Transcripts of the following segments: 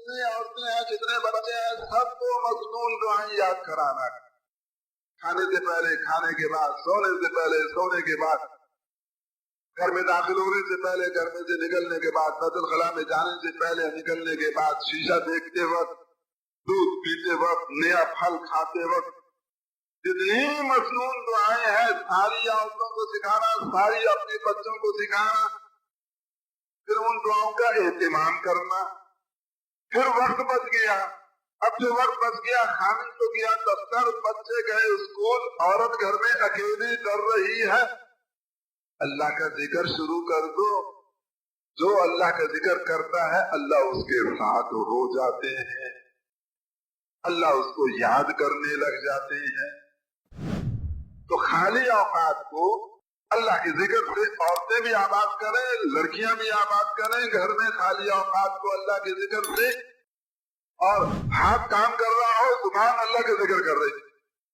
جتنی عورتیں ہیں جتنے بچے ہیں سب کو مصنون دعائیں یاد کرانا، کھانے سے پہلے، کھانے کے بعد، سونے سے پہلے، سونے کے بعد، گھر میں داخل ہونے سے پہلے، گھر میں سے نکلنے کے بعد، بیت الخلاء میں جانے سے پہلے، نکلنے کے بعد، شیشہ دیکھتے وقت، دودھ پیتے وقت، نیا پھل کھاتے وقت، جتنی مصنون دعائیں ہیں ساری عورتوں کو سکھانا، ساری اپنے بچوں کو سکھانا، پھر ان دعاؤں کا اہتمام کرنا۔ پھر وقت بچ گیا، اب جو وقت بچ گیا، خامن تو گیا دفتر، بچے گئے اسکول، عورت گھر میں اکیلی ڈر رہی ہے، اللہ کا ذکر شروع کر دو۔ جو اللہ کا ذکر کرتا ہے اللہ اس کے ساتھ ہو جاتے ہیں، اللہ اس کو یاد کرنے لگ جاتے ہیں۔ تو خالی اوقات کو اللہ کے ذکر سے عورتیں بھی آباد کریں، لڑکیاں بھی آباد کریں، گھر میں خالی اوقات کو اللہ کے ذکر سے، اور ہاتھ کام کر رہا ہو زبان اللہ کا ذکر کر رہی،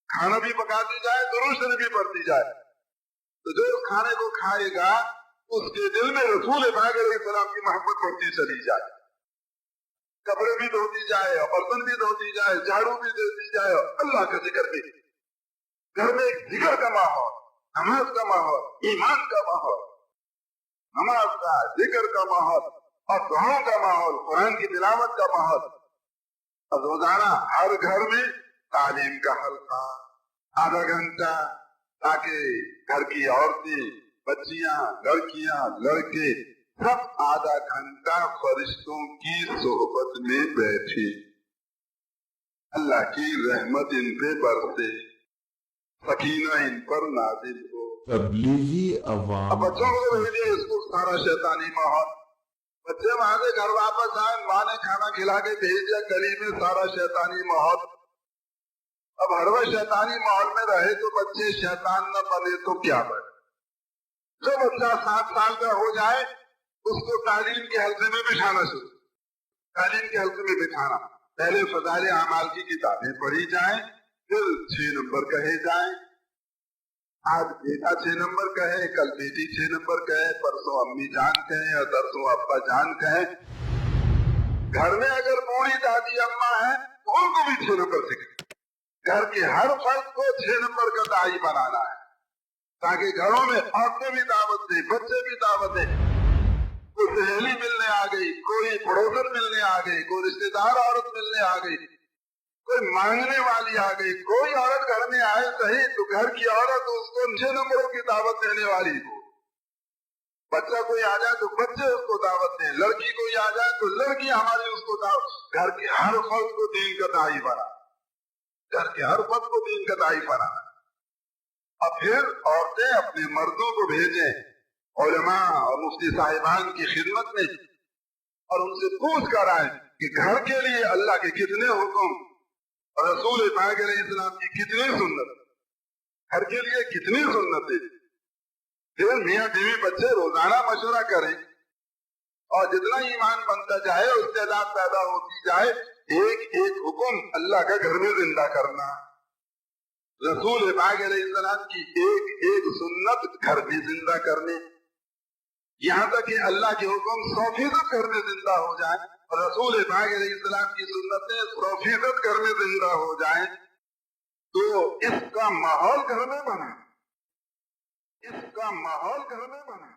کھانا بھی پکاتی جائے، درود شریف بھی پڑھتی جائے، تو جو اس کھانے کو کھائے گا اس کے دل میں رسول پاک علیہ السلام کی محبت بڑھتی چلی جائے، کپڑے بھی دھوتی جائے، برتن بھی دھوتی جائے، جھاڑو بھی دیتی جائے، اللہ کا ذکر بھی، گھر میں ایک ذکر کا ماحول، نماز کا ماحول، ایمان کا ماحول، نماز کا، ذکر کا ماحول اور دعاؤں کا ماحول، قرآن کی تلاوت کا ماحول، اور روزانہ ہر گھر میں تعلیم کا حلقہ آدھا گھنٹہ، تاکہ گھر کی عورتیں، بچیاں، لڑکیاں، لڑکے سب آدھا گھنٹہ فرشتوں کی صحبت میں بیٹھے، اللہ کی رحمت ان پہ برسے، سکینہ ان پر نازل ہو۔ تبلیغی عوام، اب بچوں کو بھیجیے اسکول، سارا شیطانی ماحول، بچے وہاں سے گھر واپس آئے، ماں نے کھانا کھلا کے بھیج دیا، گلی میں سارا شیطانی ماحول۔ اب ہر وقت شیطانی ماحول میں رہے تو بچے شیطان نہ بنے تو کیا بنے؟ جو بچہ 7 سال کا ہو جائے اس کو تعلیم کے حلقے میں بٹھانا شروع، تعلیم کے حلقے میں بٹھانا، پہلے فضائل اعمال کی کتابیں پڑھی جائیں، پھر 6 نمبر کہے جائیں، آج بیٹا 6 نمبر کہے، کل بیٹی 6 نمبر کہے، پرسوں امی جان کہیں اور درسوں ابا جان کہیں۔ گھر میں اگر بوڑھی دادی اماں ہیں تو ان کو بھی 6 نمبر سکھائیں۔ گھر کے ہر فرد کو 6 نمبر کا داعی بنانا ہے، تاکہ گھروں میں عورتیں بھی دعوت دیں، بچے بھی دعوت دیں، کوئی سہیلی ملنے آ گئی، کوئی پڑوسن ملنے آ گئی، کوئی رشتے دار عورت ملنے آ گئی، کوئی مانگنے والی آ گئی، کوئی عورت گھر میں آئے صحیح تو گھر کی عورت اس کو 6 نمبروں کی دعوت دینے والی ہو، بچہ کوئی آ جائے تو بچے اس کو دعوت دیں، لڑکی کوئی آ جائے تو لڑکی ہماری اس کو دعوت، گھر کے ہر فرد کو دین کا داعی بنا، گھر کے ہر فرد کو دین کا داعی بنانا۔ اب پھر عورتیں اپنے مردوں کو بھیجیں علماء اور مفتی صاحبان کی خدمت میں، اور ان سے پوچھ کر آئیں کہ گھر کے لیے اللہ کے کتنے حکم اور رسول پاک علیہ السلام کی کتنی سنت، گھر کے لیے کتنی سنتیں۔ پھر میاں بیوی بچے روزانہ مشورہ کریں، اور جتنا ایمان بنتا جائے، استعداد پیدا ہوتی جائے، ایک ایک حکم اللہ کا گھر میں زندہ کرنا، رسول پاک علیہ السلام کی ایک ایک سنت گھر میں زندہ کرنے، یہاں تک کہ اللہ کے حکم 100% گھر میں زندہ ہو جائیں اور رسول پاک علیہ السلام کی سنتیں 100% گھر میں زندہ ہو جائیں، تو اس کا ماحول گھر میں بنا، اس کا ماحول گھر میں بنا۔